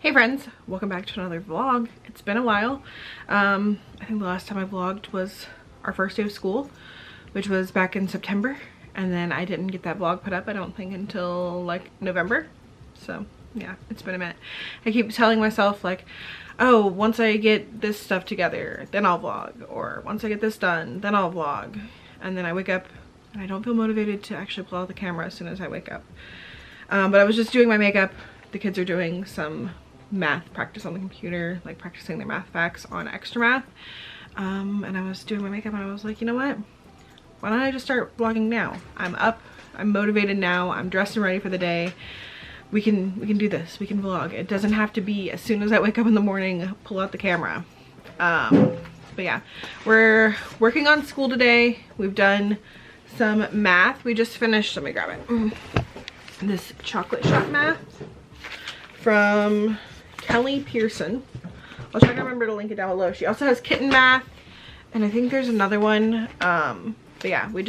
Hey friends, welcome back to another vlog. It's been a while. I think the last time I vlogged was our first day of school, which was back in September, and then I didn't get that vlog put up, I don't think, until like November. So yeah, it's been a minute. I keep telling myself like, oh, once I get this stuff together, then I'll vlog, or once I get this done, then I'll vlog. And then I wake up and I don't feel motivated to actually pull out the camera as soon as I wake up. But I was just doing my makeup. The kids are doing some math practice on the computer, like practicing their math facts on extra math, and I was doing my makeup and I was like, you know what, why don't I just start vlogging now? I'm up, I'm motivated now, I'm dressed and ready for the day. We can do this, we can vlog. It doesn't have to be as soon as I wake up in the morning, pull out the camera. But yeah, we're working on school today. We've done some math. We just finished, let me grab it, this chocolate shop math from Kelly Pearson. I'll try to remember to link it down below. She also has kitten math, and I think there's another one. But yeah, we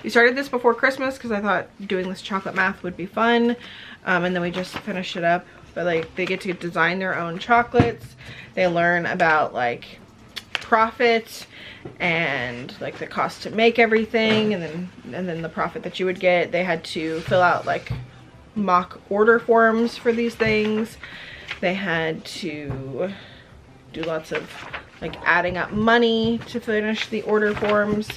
started this before Christmas because I thought doing this chocolate math would be fun, and then we just finished it up. But like, they get to design their own chocolates. They learn about like profit and like the cost to make everything, and then the profit that you would get. They had to fill out like mock order forms for these things. They had to do lots of like adding up money to finish the order forms,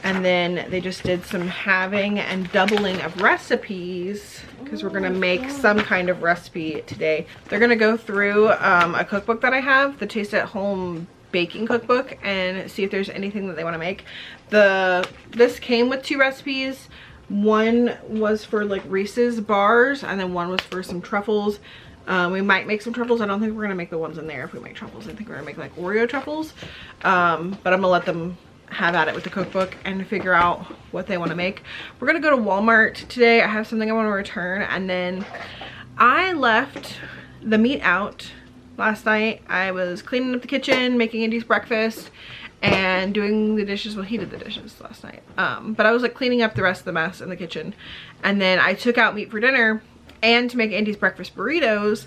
and then they just did some halving and doubling of recipes because we're gonna make some kind of recipe today. They're gonna go through a cookbook that I have, the Taste at Home baking cookbook, and see if there's anything that they want to make. This came with 2 recipes. One was for like Reese's bars, and then one was for some truffles. We might make some truffles. I don't think we're gonna make the ones in there if we make truffles. I think we're gonna make like Oreo truffles. But I'm gonna let them have at it with the cookbook and figure out what they want to make. We're gonna go to Walmart today. I have something I want to return, and then I left the meat out last night. I was cleaning up the kitchen, making Andy's breakfast, and doing the dishes. Well, he did the dishes last night, but I was like cleaning up the rest of the mess in the kitchen, and then I took out meat for dinner. And to make Andy's breakfast burritos,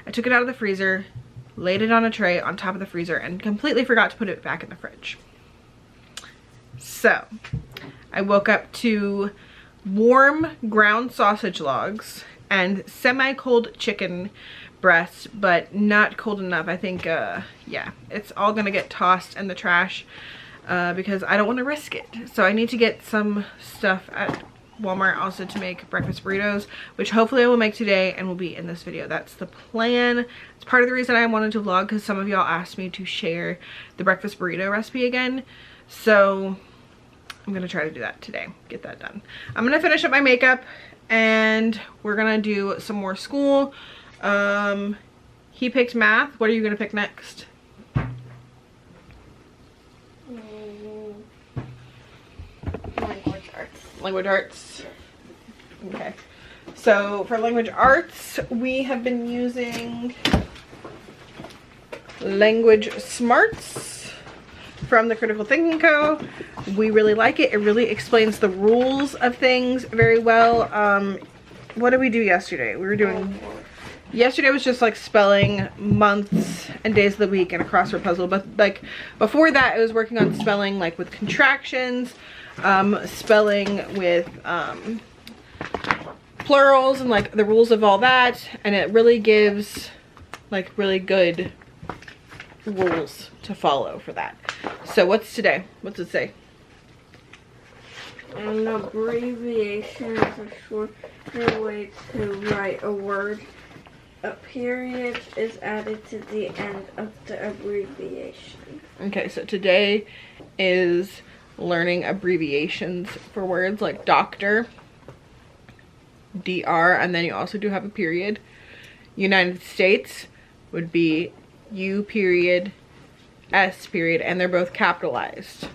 I took it out of the freezer, laid it on a tray on top of the freezer, and completely forgot to put it back in the fridge. So I woke up to warm ground sausage logs and semi-cold chicken breasts, but not cold enough. I think, yeah, it's all gonna get tossed in the trash because I don't want to risk it. So I need to get some stuff at Walmart also to make breakfast burritos, which hopefully I will make today and will be in this video. That's the plan. It's part of the reason I wanted to vlog, because some of y'all asked me to share the breakfast burrito recipe again. So I'm gonna try to do that today, get that done. I'm gonna finish up my makeup and we're gonna do some more school. He picked math. What are you gonna pick next? Language arts. Okay, so for language arts we have been using Language Smarts from the Critical Thinking Co. We really like it. It really explains the rules of things very well. What did we do yesterday? We were doing, yesterday was just like spelling months and days of the week and a crossword puzzle, but like before that it was working on spelling like with contractions, spelling with plurals and like the rules of all that, and it really gives like really good rules to follow for that. So what's today? What's it say? An abbreviation is a shorter way to write a word. A period is added to the end of the abbreviation. Okay, so today is learning abbreviations for words like doctor, DR, and then you also do have a period. United States would be U period, S period, and they're both capitalized.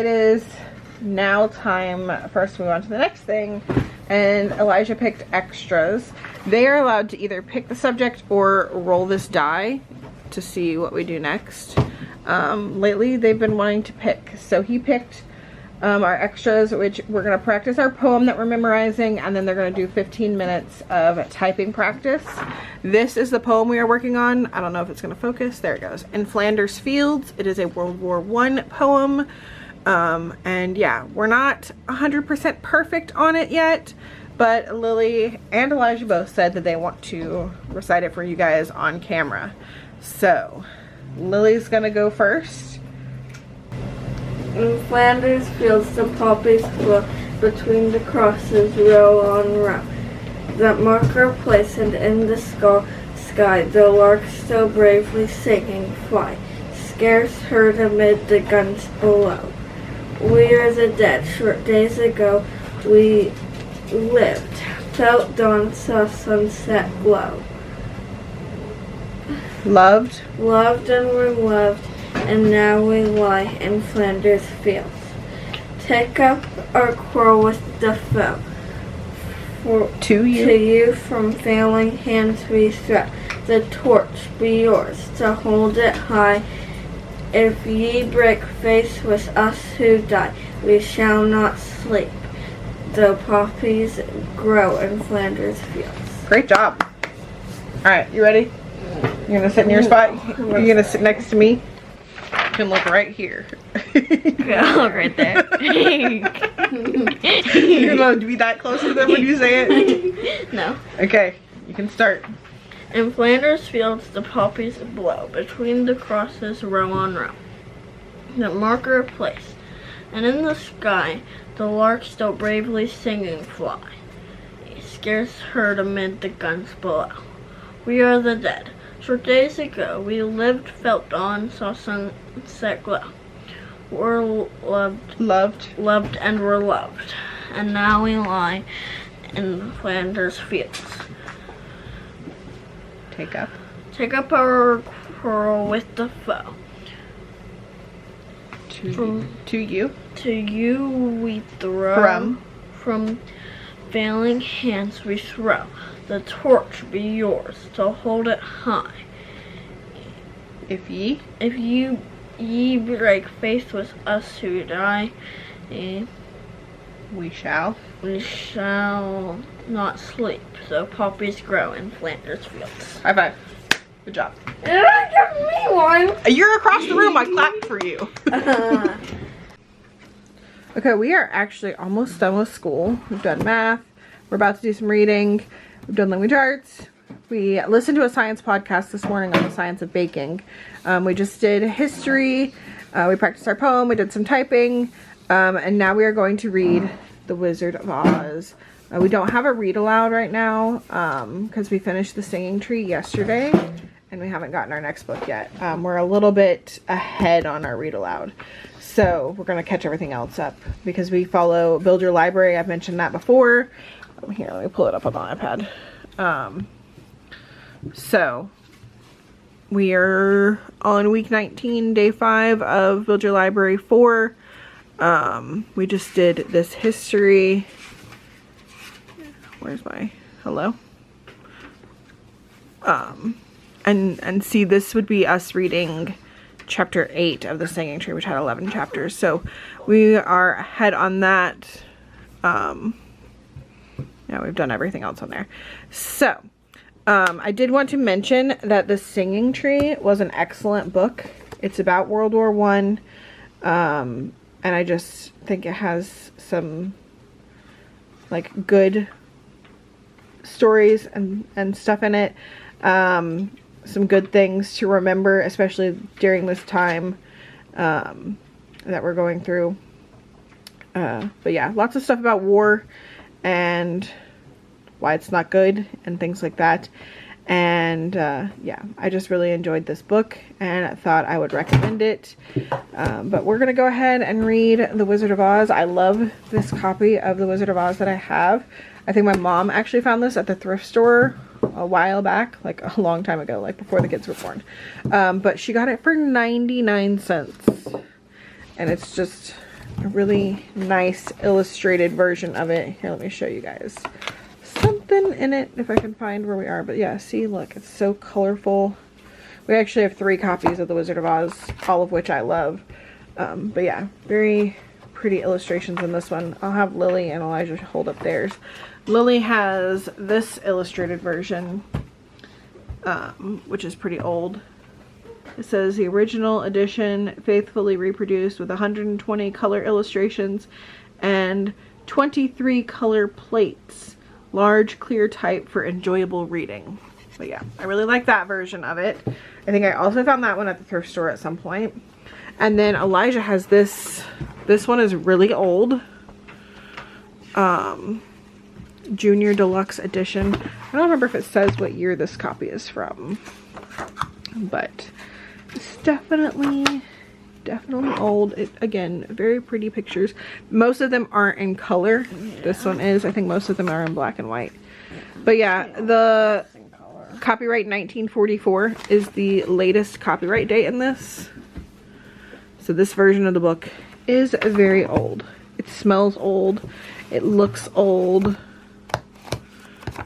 it is now time for us to move on to the next thing. And Elijah picked extras. They are allowed to either pick the subject or roll this die to see what we do next. Lately they've been wanting to pick. So he picked our extras, which we're going to practice our poem that we're memorizing, and then they're going to do 15 minutes of typing practice. This is the poem we are working on. I don't know if it's going to focus. There it goes. In Flanders Fields. It is a World War I poem. And yeah, we're not 100% perfect on it yet, but Lily and Elijah both said that they want to recite it for you guys on camera. So Lily's gonna go first. In Flanders fields the poppies grow, between the crosses row on row that mark our place, and in the sky the larks so bravely singing fly, scarce heard amid the guns below. We are the dead. Short days ago we lived, felt dawn, saw sunset glow. Loved And were loved, and now we lie in Flanders fields. Take up our quarrel with the foe. To you from failing hands we throw. The torch be yours to hold it high. If ye break faith with us who die, we shall not sleep, though poppies grow in Flanders fields. Great job. Alright, you ready? You're gonna sit in your spot? You're gonna sit next to me? You can look right here. Yeah, look right there. You're going to be that close to them when you say it? No. Okay, you can start. In Flanders fields the poppies blow, between the crosses row on row that mark our place, and in the sky the larks still bravely singing fly, scarce heard amid the guns below. We are the dead. Short days ago we lived, felt dawn, saw sunset glow. Were loved and were loved, and now we lie in Flanders fields. Take up our quarrel with the foe. To you We throw. From failing hands we throw. The torch be yours to hold it high. If ye break faith with us who die, we shall not sleep, so poppies grow in Flanders fields. High five. Good job. Did I give me one? You're across the room. I clapped for you. Okay, we are actually almost done with school. We've done math. We're about to do some reading. We've done language arts. We listened to a science podcast this morning on the science of baking. We just did history. We practiced our poem. We did some typing. And now we are going to read The Wizard of Oz. We don't have a read aloud right now because we finished The Singing Tree yesterday and we haven't gotten our next book yet. We're a little bit ahead on our read aloud. So we're going to catch everything else up because we follow Build Your Library. I've mentioned that before. Here, let me pull it up on the iPad. So we are on week 19, day 5 of Build Your Library 4. We just did this history. Where's my hello? And see, this would be us reading chapter 8 of The Singing Tree, which had 11 chapters. So we are ahead on that. Yeah, we've done everything else on there. So I did want to mention that The Singing Tree was an excellent book. It's about World War I. And I just think it has some like good stories and stuff in it. Some good things to remember, especially during this time that we're going through. But yeah, lots of stuff about war and why it's not good and things like that. And yeah, I just really enjoyed this book and I thought I would recommend it. But we're gonna go ahead and read The Wizard of Oz. I love this copy of The Wizard of Oz that I have. I think my mom actually found this at the thrift store a while back, like a long time ago, like before the kids were born. But she got it for 99 cents. And it's just a really nice illustrated version of it. Here, let me show you guys something in it if I can find where we are. But yeah, see, look, it's so colorful. We actually have 3 copies of The Wizard of Oz, all of which I love. But yeah, very pretty illustrations in this one. I'll have Lily and Elijah hold up theirs. Lily has this illustrated version, which is pretty old. It says the original edition faithfully reproduced with 120 color illustrations and 23 color plates. Large, clear type for enjoyable reading. But yeah, I really like that version of it. I think I also found that one at the thrift store at some point. And then Elijah has this. This one is really old. Junior Deluxe Edition. I don't remember if it says what year this copy is from. But it's definitely old. It, again, very pretty pictures. Most of them aren't in color. Yeah. This one is. I think most of them are in black and white. But yeah, the copyright 1944 is the latest copyright date in this. So this version of the book is very old. It smells old. It looks old.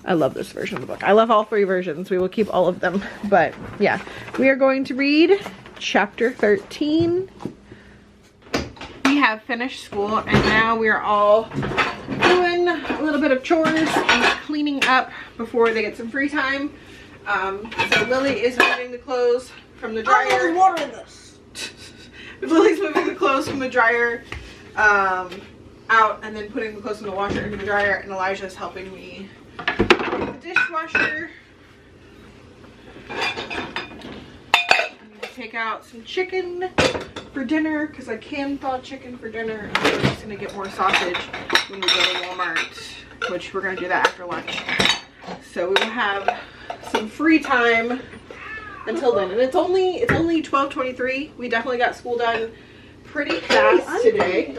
I love this version of the book. I love all 3 versions. We will keep all of them. But yeah, we are going to read chapter 13. We have finished school and now we are all doing a little bit of chores and cleaning up before they get some free time. So Lily is moving the clothes from the dryer. I'm water in this. Lily's moving the clothes from the dryer out and then putting the clothes from the washer into the dryer, and Elijah's helping me with the dishwasher. I need to take out some chicken for dinner because I can thaw chicken for dinner. And we're just going to get more sausage when we go to Walmart, which we're going to do that after lunch. So we will have some free time until then, and it's only 12:23. We definitely got school done pretty fast today.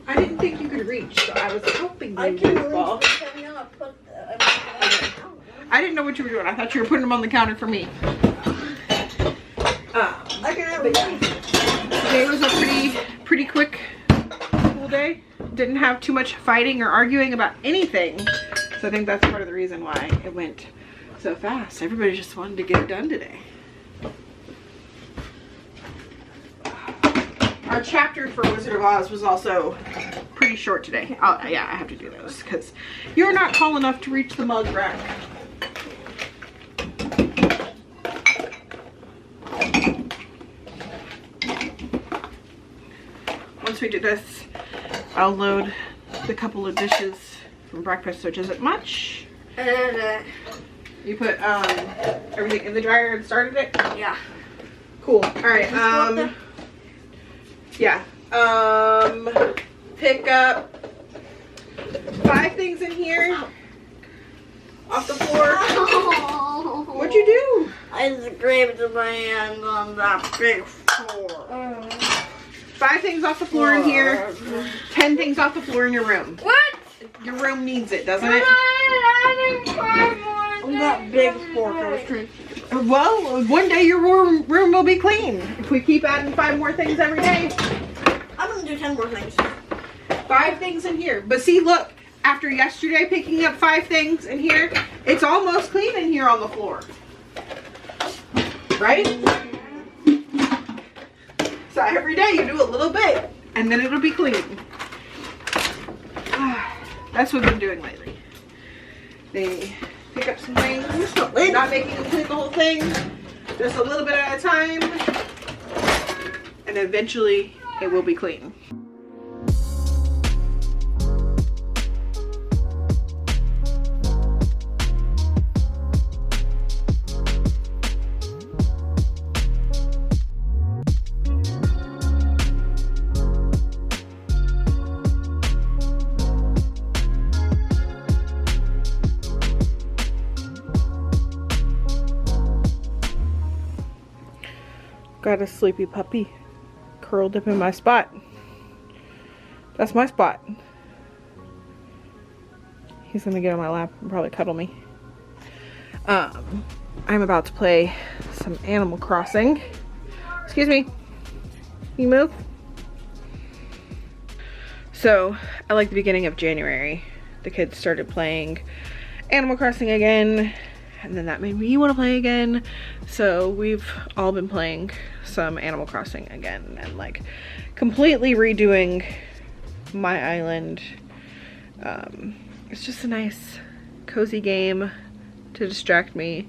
I didn't think you could reach, so I was hoping you would fall. I didn't know what you were doing. I thought you were putting them on the counter for me. Today was a pretty quick school day. Didn't have too much fighting or arguing about anything, so I think that's part of the reason why it went so fast. Everybody just wanted to get it done today. Our chapter for Wizard of Oz was also pretty short today. Yeah, I have to do those because you're not tall enough to reach the mug rack. Once we do this, I'll load the couple of dishes from breakfast, which isn't much. You put everything in the dryer and started it? Yeah. Cool. All right. Yeah. Pick up 5 things in here off the floor. What'd you do? I scraped my hand on that big floor. 5 things off the floor in here. 10 things off the floor in your room. What? Your room needs it, doesn't it? That big fork I was trying. Well, one day your room will be clean. If we keep adding 5 more things every day. I'm gonna do 10 more things. 5 things in here. But see, look, after yesterday picking up 5 things in here, it's almost clean in here on the floor. Right? So every day you do a little bit, and then it'll be clean. That's what we've been doing lately. They pick up some things, not making them clean the whole thing, just a little bit at a time, and eventually it will be clean. Got a sleepy puppy curled up in my spot. That's my spot. He's gonna get on my lap and probably cuddle me. I'm about to play some Animal Crossing. Excuse me. Can you move? So at like the beginning of January, the kids started playing Animal Crossing again, and then that made me want to play again. So we've all been playing some Animal Crossing again and like completely redoing my island. It's just a nice cozy game to distract me,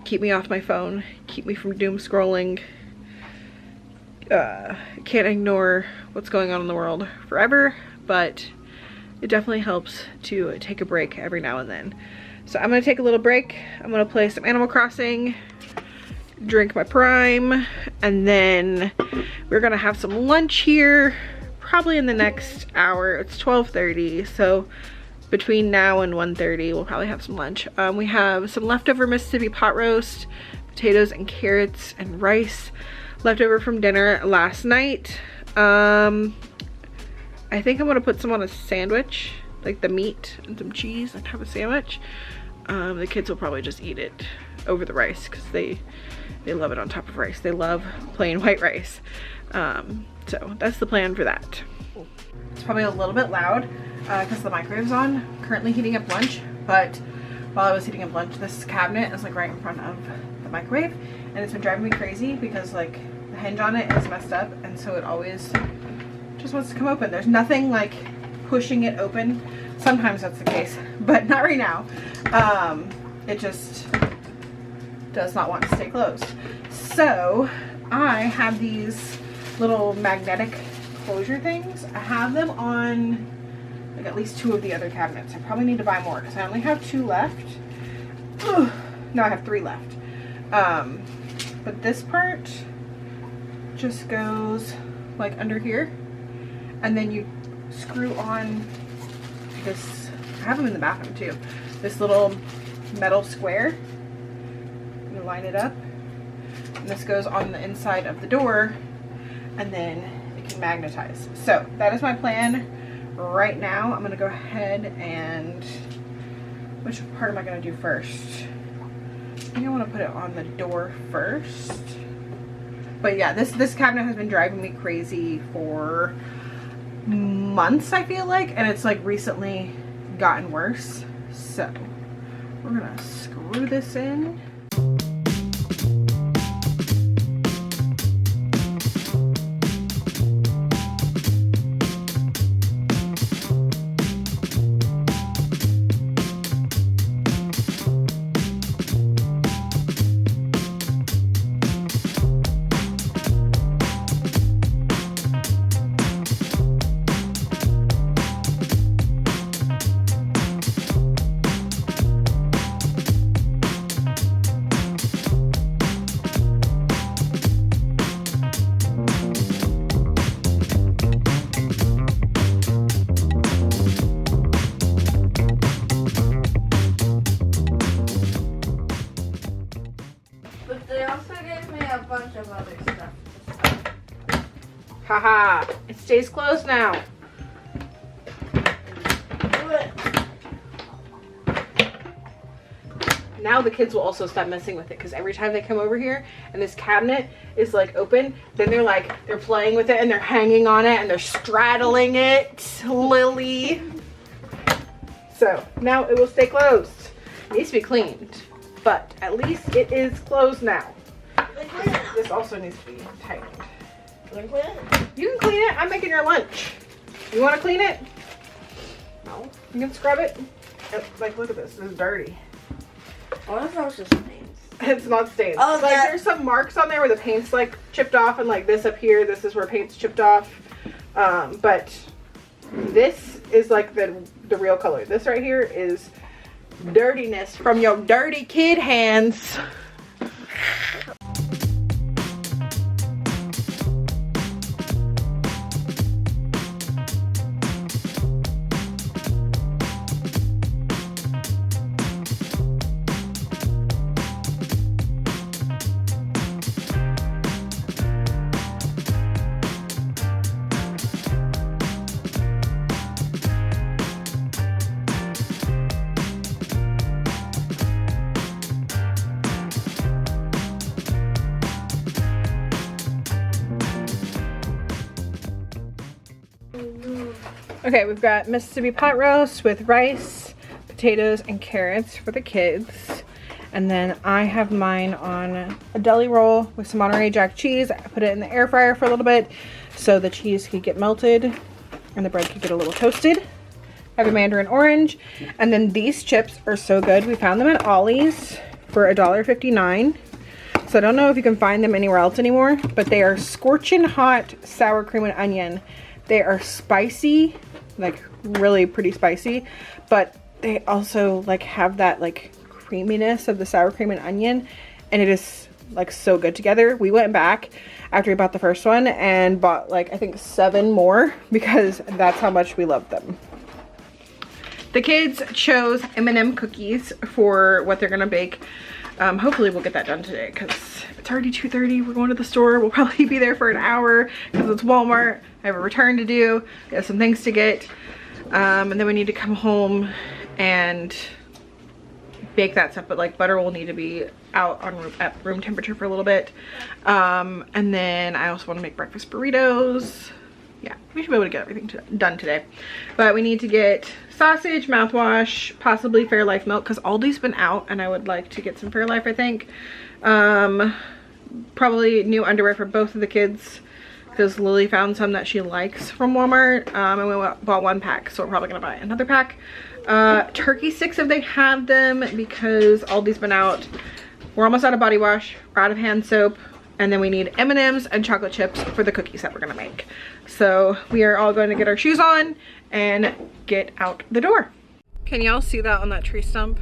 keep me off my phone, keep me from doom scrolling. Can't ignore what's going on in the world forever, but it definitely helps to take a break every now and then. So I'm gonna take a little break. I'm gonna play some Animal Crossing, drink my Prime, and then we're gonna have some lunch here probably in the next hour. It's 12:30, so between now and 1:30 we'll probably have some lunch. We have some leftover Mississippi pot roast, potatoes and carrots and rice leftover from dinner last night. I think I'm gonna put some on a sandwich, like the meat and some cheese, and have a sandwich. The kids will probably just eat it over the rice because they love it on top of rice. They love plain white rice. So that's the plan for that. It's probably a little bit loud because the microwave's on. I'm currently heating up lunch, but while I was heating up lunch, this cabinet is like right in front of the microwave, and it's been driving me crazy because like the hinge on it is messed up, and so it always just wants to come open. There's nothing like pushing it open. Sometimes that's the case, but not right now. It just does not want to stay closed. So I have these little magnetic closure things. I have them on like at least 2 of the other cabinets. I probably need to buy more because I only have 2 left. Ugh. No, I have 3 left. But this part just goes like under here, and then you screw on this, I have them in the bathroom too, this little metal square. You line it up, and this goes on the inside of the door, and then it can magnetize. So that is my plan right now. I'm gonna go ahead and, which part am I gonna do first? I think I want to put it on the door first. But yeah, this cabinet has been driving me crazy for months, I feel like, and it's like recently gotten worse. So we're gonna screw this in. Bunch of other stuff. Haha, it stays closed now. Now the kids will also stop messing with it because every time they come over here and this cabinet is like open, then they're playing with it and they're hanging on it and they're straddling it. Lily. So now it will stay closed. It needs to be cleaned, but at least it is closed now. This also needs to be tightened. Can I clean it? You can clean it. I'm making your lunch. You want to clean it? No. You can scrub it. Like, look at this. This is dirty. What if that was just stains? It's not stains. Oh, like there's some marks on there where the paint's like chipped off, and like this up here, this is where paint's chipped off. But this is like the real color. This right here is dirtiness from your dirty kid hands. Okay, we've got Mississippi pot roast with rice, potatoes, and carrots for the kids. And then I have mine on a deli roll with some Monterey Jack cheese. I put it in the air fryer for a little bit so the cheese could get melted and the bread could get a little toasted. I have a mandarin orange. And then these chips are so good. We found them at Ollie's for $1.59. So I don't know if you can find them anywhere else anymore, but they are scorching hot sour cream and onion. They are spicy, like really pretty spicy, but they also like have that like creaminess of the sour cream and onion, and it is like so good together. We went back after we bought the first one and bought like I think 7 more because that's how much we love them. The kids chose M&M cookies for what they're gonna bake. Hopefully we'll get that done today because it's already 2:30. We're going to the store. We'll probably be there for an hour because it's Walmart. I have a return to do. We have some things to get. And then we need to come home and bake that stuff. But like butter will need to be out on at room temperature for a little bit. And then I also want to make breakfast burritos. Yeah, we should be able to get everything done today. But we need to get sausage, mouthwash, possibly Fairlife milk because Aldi's been out and I would like to get some Fairlife, I think. Probably new underwear for both of the kids because Lily found some that she likes from Walmart. And we bought 1 pack, so we're probably gonna buy another pack. Turkey sticks if they have them because Aldi's been out. We're almost out of body wash, we're out of hand soap. And then we need M&Ms and chocolate chips for the cookies that we're gonna make. So we are all going to get our shoes on and get out the door. Can y'all see that on that tree stump?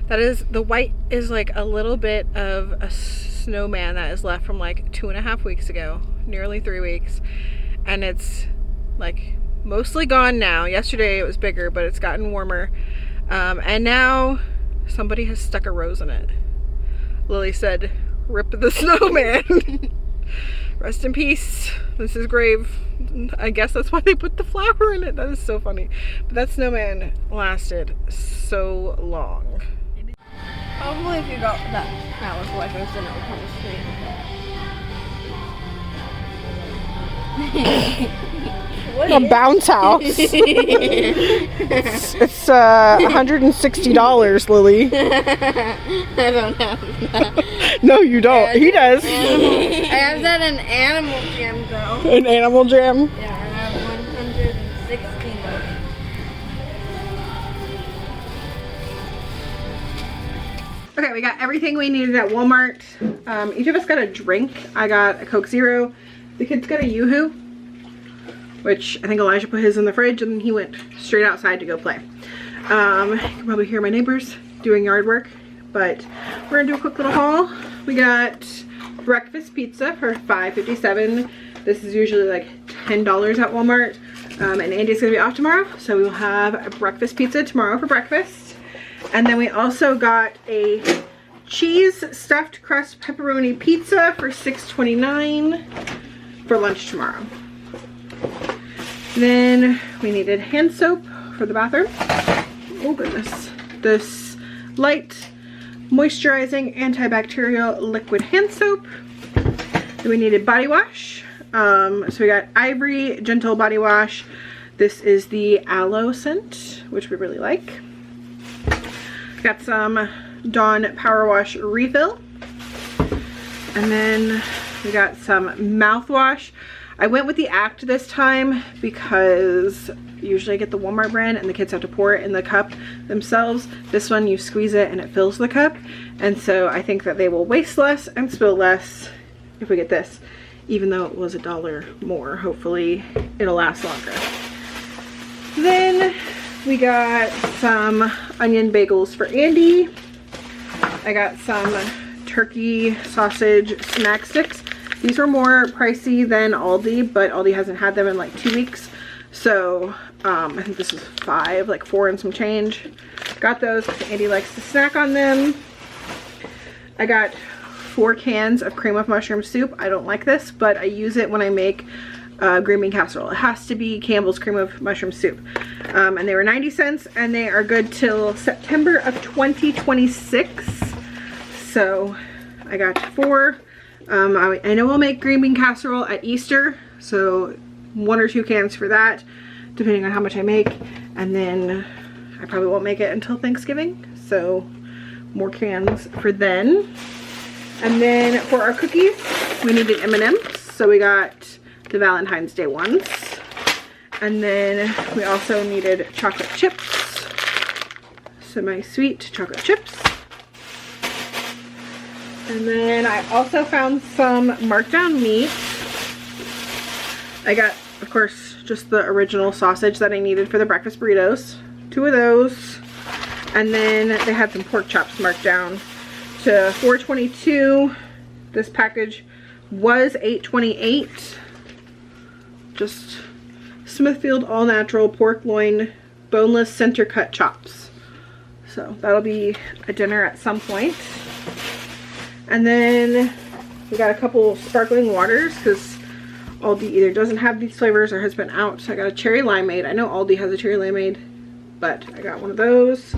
That is, the white is like a little bit of a snowman that is left from like 2.5 weeks ago, nearly 3 weeks. And it's like mostly gone now. Yesterday it was bigger, but it's gotten warmer. And now somebody has stuck a rose in it. Lily said, "Rip the snowman." Rest in peace, Mrs. Grave. I guess that's why they put the flower in it. That is so funny. But that snowman lasted so long. Probably if you got that was Legos, then it would come straight. A bounce house. It's $160, Lily. I don't have that. No, you don't. He does. I have that in Animal Jam though. An Animal Jam? Yeah, I have 116 of them. Okay, we got everything we needed at Walmart. Each of us got a drink. I got a Coke Zero. The kids got a Yoo-Hoo, which I think Elijah put his in the fridge and then he went straight outside to go play. You can probably hear my neighbors doing yard work, but we're gonna do a quick little haul. We got breakfast pizza for $5.57. This is usually like $10 at Walmart. And Andy's gonna be off tomorrow, so we will have a breakfast pizza tomorrow for breakfast. And then we also got a cheese stuffed crust pepperoni pizza for $6.29 for lunch tomorrow. Then we needed hand soap for the bathroom. Oh goodness. This light moisturizing antibacterial liquid hand soap. Then we needed body wash. So we got Ivory Gentle Body Wash. This is the aloe scent, which we really like. Got some Dawn Power Wash refill. And then we got some mouthwash. I went with the Act this time because usually I get the Walmart brand and the kids have to pour it in the cup themselves. This one you squeeze it and it fills the cup. And so I think that they will waste less and spill less if we get this. Even though it was $1 more, hopefully it'll last longer. Then we got some onion bagels for Andy. I got some turkey sausage snack sticks. These were more pricey than Aldi, but Aldi hasn't had them in like 2 weeks. So I think this is like 4 and some change. Got those because Andy likes to snack on them. I got 4 cans of cream of mushroom soup. I don't like this, but I use it when I make green bean casserole. It has to be Campbell's cream of mushroom soup. And they were 90 cents and they are good till September of 2026. So I got 4. I know we'll make green bean casserole at Easter, so 1 or 2 cans for that depending on how much I make. And then I probably won't make it until Thanksgiving, so more cans for then. And then for our cookies, we needed M&Ms, so we got the Valentine's Day ones. And then we also needed chocolate chips, semi-sweet chocolate chips. And then I also found some markdown meat. I got, of course, just the original sausage that I needed for the breakfast burritos. 2 of those. And then they had some pork chops marked down to $4.22. This package was $8.28. Just Smithfield all natural pork loin boneless center cut chops. So that'll be a dinner at some point. And then we got a couple sparkling waters because Aldi either doesn't have these flavors or has been out. So I got a cherry limeade. I know Aldi has a cherry limeade, but I got one of those.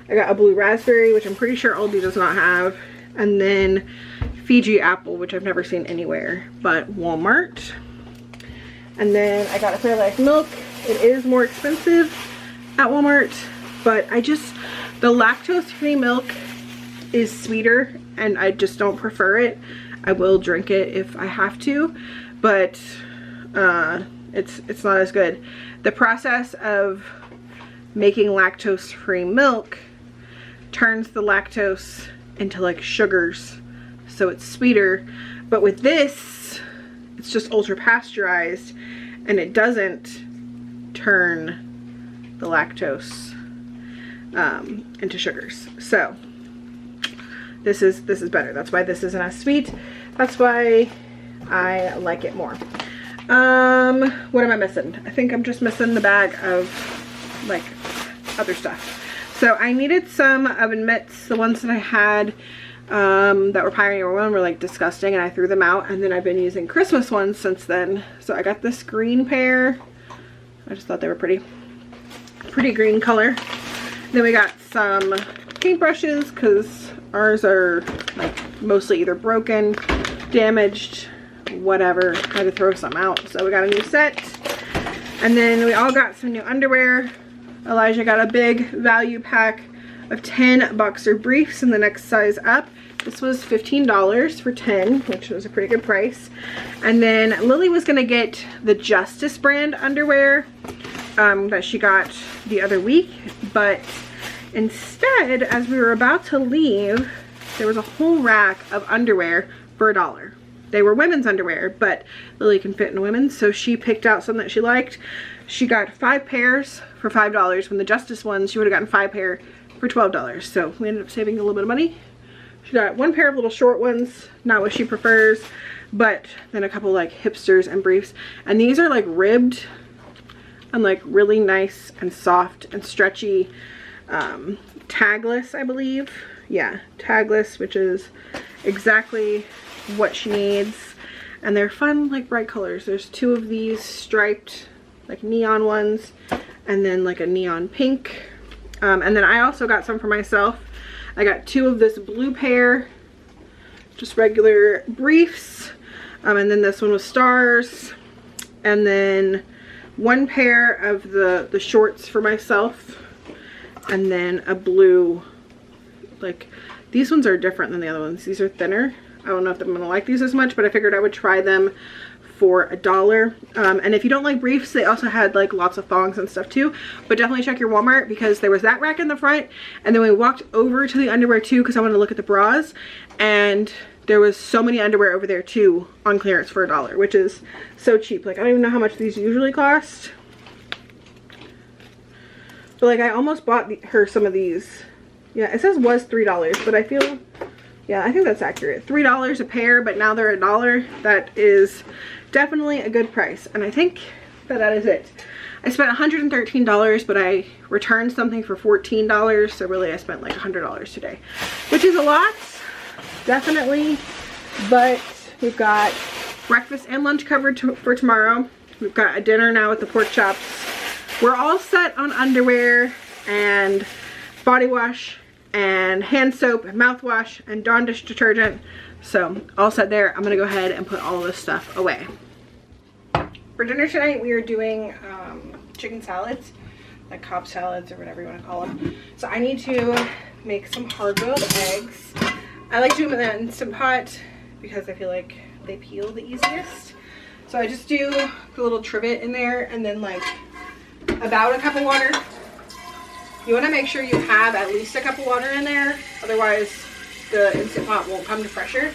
I got a blue raspberry, which I'm pretty sure Aldi does not have. And then Fiji apple, which I've never seen anywhere but Walmart. And then I got a Fairlife milk. It is more expensive at Walmart, but the lactose-free milk is sweeter and I just don't prefer it. I will drink it if I have to, but it's not as good. The process of making lactose-free milk turns the lactose into like sugars, so it's sweeter. But with this, it's just ultra pasteurized and it doesn't turn the lactose into sugars. So this is better. That's why this isn't as sweet. That's why I like it more. What am I missing? I think I'm just missing the bag of like other stuff. So I needed some oven mitts. The ones that I had that were Pioneer one were like disgusting and I threw them out, and then I've been using Christmas ones since then. So I got this green pair. I just thought they were pretty green color. Then we got some paintbrushes because ours are like mostly either broken, damaged, whatever. I had to throw some out, so we got a new set. And then we all got some new underwear. Elijah got a big value pack of 10 boxer briefs in the next size up. This was $15 for 10, which was a pretty good price. And then Lily was gonna get the Justice brand underwear that she got the other week, but instead, as we were about to leave, there was a whole rack of underwear for $1. They were women's underwear, but Lily can fit in women's, so she picked out some that she liked. She got 5 pairs for $5. When the Justice ones, she would have gotten 5 pair for $12. So we ended up saving a little bit of money. She got 1 pair of little short ones, not what she prefers, but then a couple like hipsters and briefs. And these are like ribbed and like really nice and soft and stretchy. Tagless, I believe. Yeah, tagless, which is exactly what she needs. And they're fun, like bright colors. There's 2 of these striped, like neon ones, and then like a neon pink. And then I also got some for myself. I got 2 of this blue pair, just regular briefs. And then this one with stars. And then 1 pair of the shorts for myself. And then a blue, like, these ones are different than the other ones. These are thinner. I don't know if I'm gonna like these as much, but I figured I would try them for $1. And if you don't like briefs, they also had like lots of thongs and stuff too. But definitely check your Walmart, because there was that rack in the front, and then we walked over to the underwear too because I wanted to look at the bras, and there was so many underwear over there too on clearance for $1, which is so cheap. Like, I don't even know how much these usually cost, but like I almost bought her some of these. Yeah, it says was $3, but I feel, yeah, I think that's accurate. $3 a pair, but now they're $1. That is definitely a good price, and I think that is it. I spent $113, but I returned something for $14, so really I spent like $100 today, which is a lot, definitely. But we've got breakfast and lunch covered for tomorrow. We've got a dinner now with the pork chops. We're all set on underwear and body wash and hand soap and mouthwash and Dawn dish detergent. So all set there. I'm gonna go ahead and put all this stuff away. For dinner tonight, we are doing chicken salads, like Cobb salads or whatever you want to call them. So I need to make some hard-boiled eggs. I like doing them in the Instant Pot because I feel like they peel the easiest. So I just do the little trivet in there and then like about a cup of water. You want to make sure you have at least a cup of water in there, otherwise the Instant Pot won't come to pressure.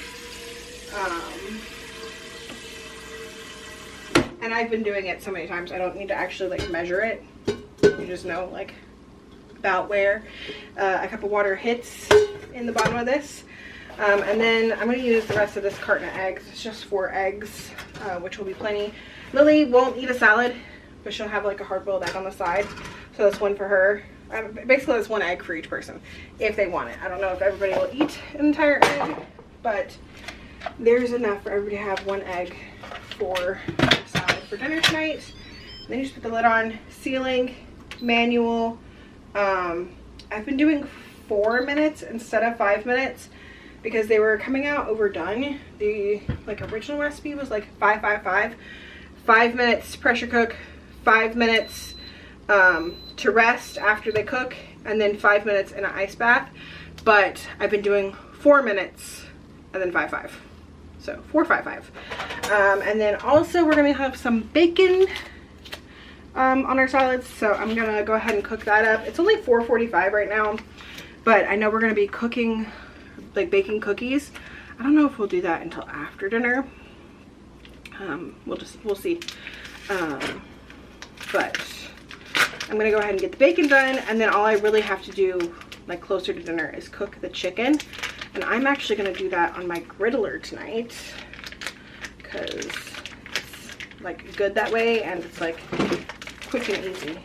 And I've been doing it so many times I don't need to actually like measure it. You just know like about where a cup of water hits in the bottom of this. And then I'm going to use the rest of this carton of eggs. It's just 4 eggs, which will be plenty. Lily won't eat a salad, but she'll have like a hard-boiled egg on the side. So that's one for her. Basically, that's 1 egg for each person if they want it. I don't know if everybody will eat an entire egg, but there's enough for everybody to have 1 egg for salad for dinner tonight. And then you just put the lid on, sealing, manual. I've been doing 4 minutes instead of 5 minutes because they were coming out overdone. The like original recipe was like 5-5-5. 5 minutes pressure cook, 5 minutes to rest after they cook, and then 5 minutes in an ice bath. But I've been doing 4 minutes and then 5-5. So 4-5-5. And then also we're gonna have some bacon on our salads. So I'm gonna go ahead and cook that up. It's only 4:45 right now, but I know we're gonna be cooking, like baking cookies. I don't know if we'll do that until after dinner. We'll see. But I'm gonna go ahead and get the bacon done, and then all I really have to do like closer to dinner is cook the chicken. And I'm actually gonna do that on my griddler tonight because it's like good that way, and it's like quick and easy.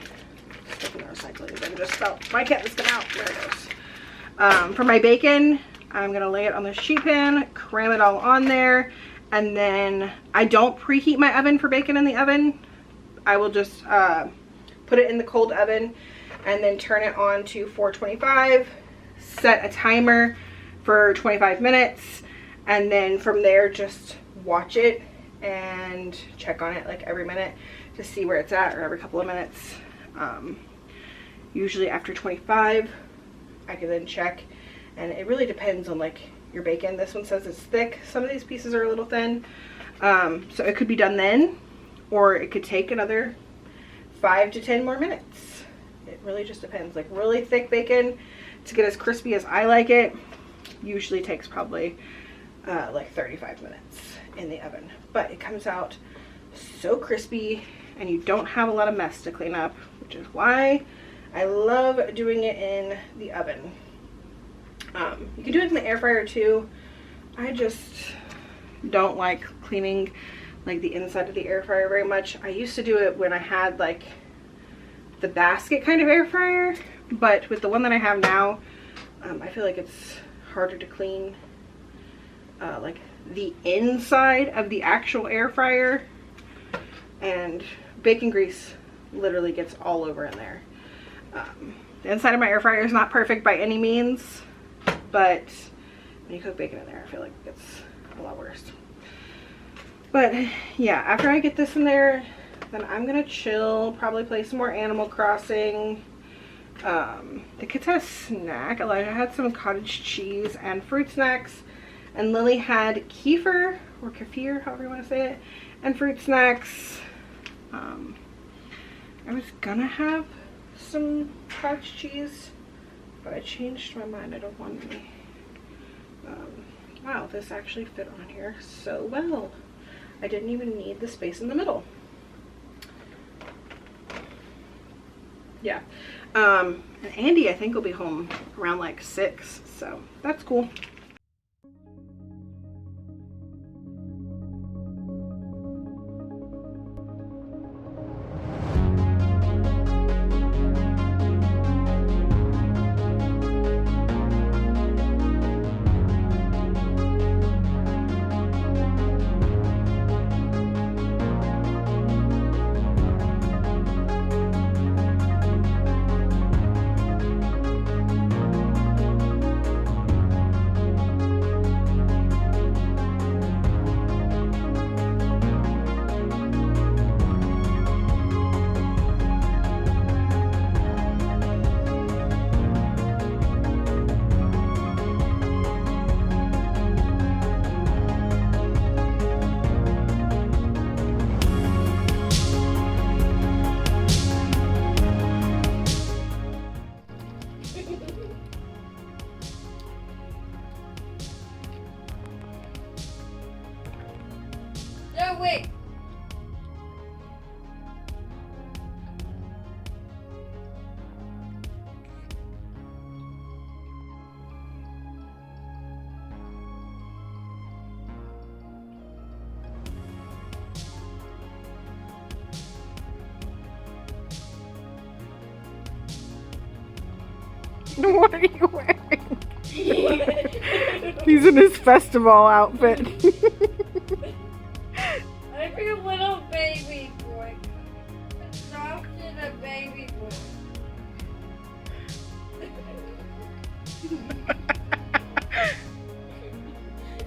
Stuff in the recycling bin just fell. Why can't this come out? There it goes. For my bacon, I'm gonna lay it on the sheet pan, cram it all on there, and then I don't preheat my oven for bacon in the oven. I will just put it in the cold oven and then turn it on to 425, set a timer for 25 minutes, and then from there just watch it and check on it like every minute to see where it's at, or every couple of minutes. Usually after 25 I can then check, and it really depends on like your bacon. This one says it's thick. Some of these pieces are a little thin, so it could be done then, or it could take another 5 to 10 more minutes. It really just depends. Like really thick bacon to get as crispy as I like it usually takes probably like 35 minutes in the oven, but it comes out so crispy and you don't have a lot of mess to clean up, which is why I love doing it in the oven. You can do it in the air fryer too. I just don't like cleaning like the inside of the air fryer very much. I used to do it when I had like the basket kind of air fryer, but with the one that I have now, I feel like it's harder to clean like the inside of the actual air fryer, and bacon grease literally gets all over in there. The inside of my air fryer is not perfect by any means, but when you cook bacon in there, I feel like it's a lot worse. But yeah, after I get this in there, then I'm gonna chill, probably play some more Animal Crossing. The kids had a snack. Elijah had some cottage cheese and fruit snacks, and Lily had kefir or kefir, however you want to say it, and fruit snacks. I was gonna have some cottage cheese, but I changed my mind. I don't want any. Wow, this actually fit on here so well. I didn't even need the space in the middle. Yeah. And Andy, I think, will be home around like 6, so that's cool. wait. What are you wearing? He's in his festival outfit. I'm a little baby boy. Adopted a baby boy.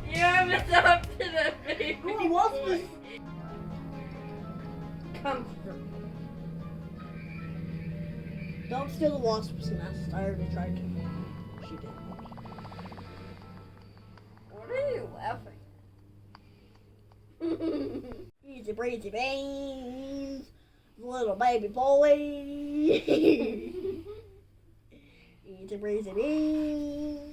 You have adopted a baby boy. Comfort. Don't steal the wasp's nest. I already tried to. She did. What are you laughing? Easy breezy beans. Little baby boy. Easy breezy beans.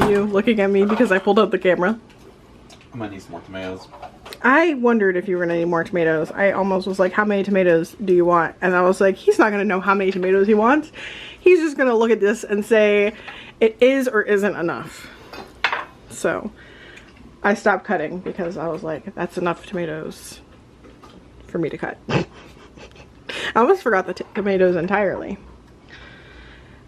You looking at me because I pulled out the camera. I might need some more tomatoes. I wondered if you were gonna need more tomatoes. I almost was like, how many tomatoes do you want? And I was like, he's not gonna know how many tomatoes he wants. He's just gonna look at this and say it is or isn't enough. So I stopped cutting because I was like, that's enough tomatoes for me to cut. I almost forgot the tomatoes entirely.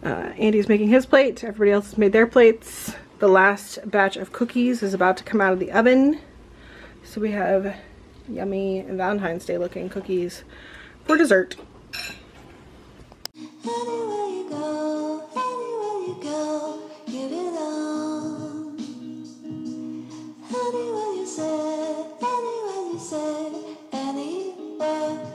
Andy's making his plate. Everybody else has made their plates. The last batch of cookies is about to come out of the oven. So we have yummy Valentine's Day looking cookies for dessert. Anywhere you go, give it on. Anywhere you say, anywhere.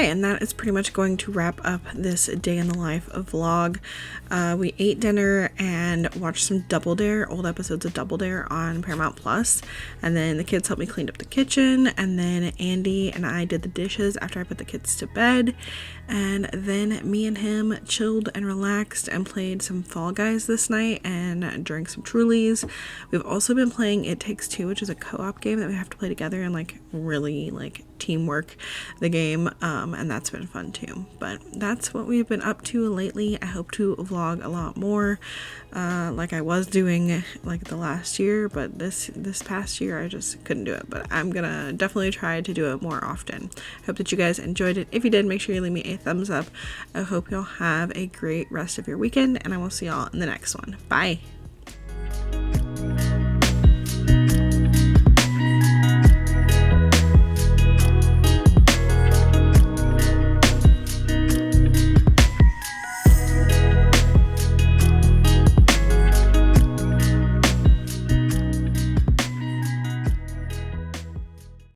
Okay, and that is pretty much going to wrap up this day in the life vlog. We ate dinner and watched some Double Dare, old episodes of Double Dare on Paramount Plus, and then the kids helped me clean up the kitchen, and then Andy and I did the dishes after I put the kids to bed, and then me and him chilled and relaxed and played some Fall Guys this night and drank some Trulies. We've also been playing It Takes Two, which is a co-op game that we have to play together and like really like teamwork the game, and that's been fun too. But that's what we've been up to lately. I hope to vlog a lot more, like I was doing like the last year, but this past year I just couldn't do it. But I'm gonna definitely try to do it more often. I hope that you guys enjoyed it. If you did, make sure you leave me a thumbs up. I hope you'll have a great rest of your weekend, and I will see y'all in the next one. Bye.